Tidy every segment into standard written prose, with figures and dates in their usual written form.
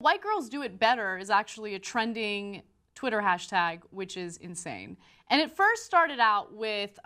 White girls do it better is actually a trending Twitter hashtag, which is insane. And it first started out with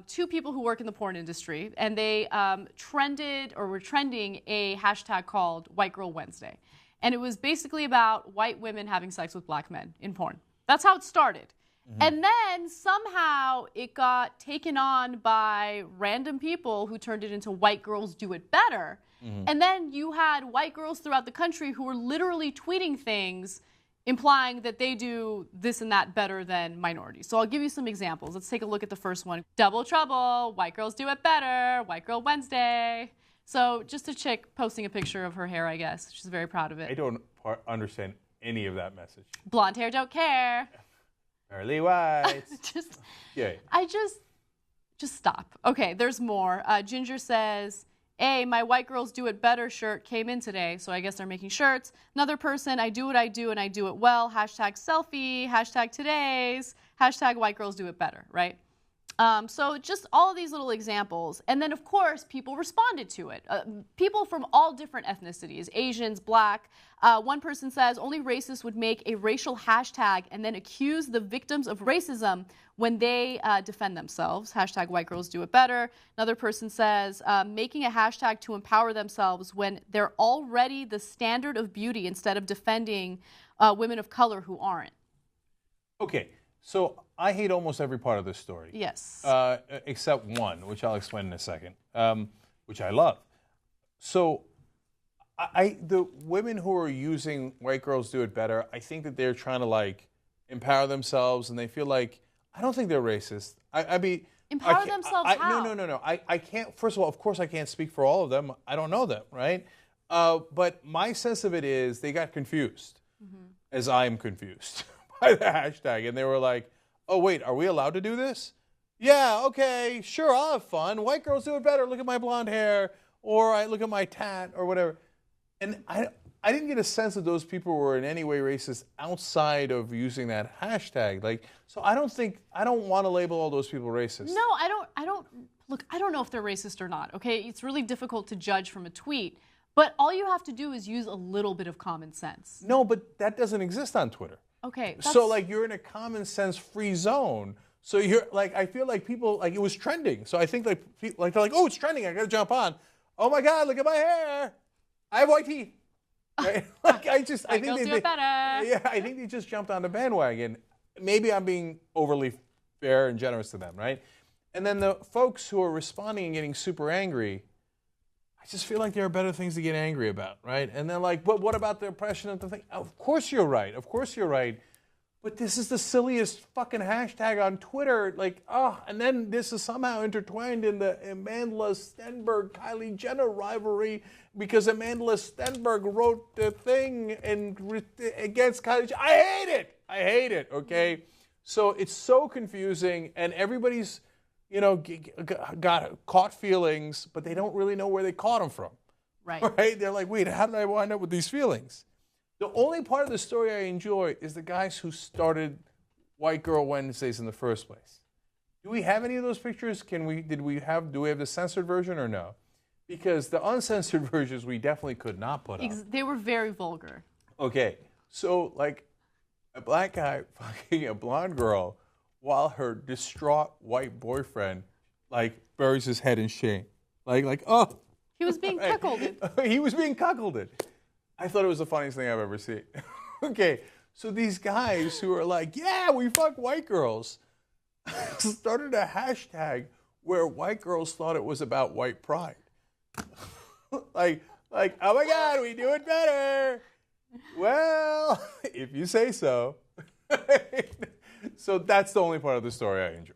two people who work in the porn industry, and they were trending a hashtag called White Girl Wednesday. And it was basically about white women having sex with black men in porn. That's how it started. Mm-hmm. And then somehow it got taken on by random people who turned it into White Girls Do It Better. Mm-hmm. And then you had white girls throughout the country who were literally tweeting things implying that they do this and that better than minorities. So I'll give you some examples. Let's take a look at the first one. Double trouble, white girls do it better, White Girl Wednesday. So just a chick posting a picture of her hair, I guess. She's very proud of it. I don't understand any of that message. Blonde hair don't care. Early white. Just stop. Okay, there's more. Ginger says, hey, my White Girls Do It Better shirt came in today, so I guess they're making shirts. Another person, I do what I do and I do it well. Hashtag selfie, hashtag today's, hashtag White Girls Do It Better, right? So just all of these little examples. And then, of course, people responded to it. People from all different ethnicities, Asians, black. One person says, only racists would make a racial hashtag and then accuse the victims of racism when they defend themselves. Hashtag White Girls Do It Better. Another person says, making a hashtag to empower themselves when they're already the standard of beauty instead of defending women of color who aren't. Okay. So I hate almost every part of this story. Yes. Except one, which I'll explain in a second, which I love. So the women who are using White Girls Do It Better, I think that they're trying to like empower themselves, and they feel like, I don't think they're racist. Empower themselves how? No. I can't, first of all, of course I can't speak for all of them. I don't know them, right? But my sense of it is they got confused, as I am confused. By the hashtag, and they were like, oh wait, are we allowed to do this? Yeah, okay, sure, I'll have fun. White girls do it better. Look at my blonde hair, or I look at my tat, or whatever. And I didn't get a sense that those people were in any way racist outside of using that hashtag. Like, so I don't want to label all those people racist. No, I don't know if they're racist or not, okay? It's really difficult to judge from a tweet, but all you have to do is use a little bit of common sense. No, but that doesn't exist on Twitter. Okay. So like you're in a common sense free zone. So you're like, I feel like people, like it was trending. So I think like they're like, oh, it's trending. I got to jump on. Oh my God, look at my hair. I have white teeth. Right? Like I think they better. Yeah, I think they just jumped on the bandwagon. Maybe I'm being overly fair and generous to them, right? And then the folks who are responding and getting super angry, I just feel like there are better things to get angry about, right? And they're like, but what about the oppression of the thing? Of course you're right. Of course you're right. But this is the silliest fucking hashtag on Twitter. Like, and then this is somehow intertwined in the Amandla, Stenberg, Kylie Jenner rivalry because Amandla Stenberg wrote the thing against Kylie Jenner. I hate it, okay? So it's so confusing, and everybody's got caught feelings, but they don't really know where they caught them from. Right. Right? They're like, wait, how did I wind up with these feelings? The only part of the story I enjoy is the guys who started White Girl Wednesdays in the first place. Do we have any of those pictures? Do we have the censored version or no? Because the uncensored versions we definitely could not put up. They were very vulgar. Okay. So like a black guy fucking a blonde girl while her distraught white boyfriend, like, buries his head in shame. Like, oh. He was being cuckolded. He was being cuckolded. I thought it was the funniest thing I've ever seen. Okay, so these guys who are like, yeah, we fuck white girls, started a hashtag where white girls thought it was about white pride. like, oh my God, we do it better. Well, if you say so. So that's the only part of the story I enjoy.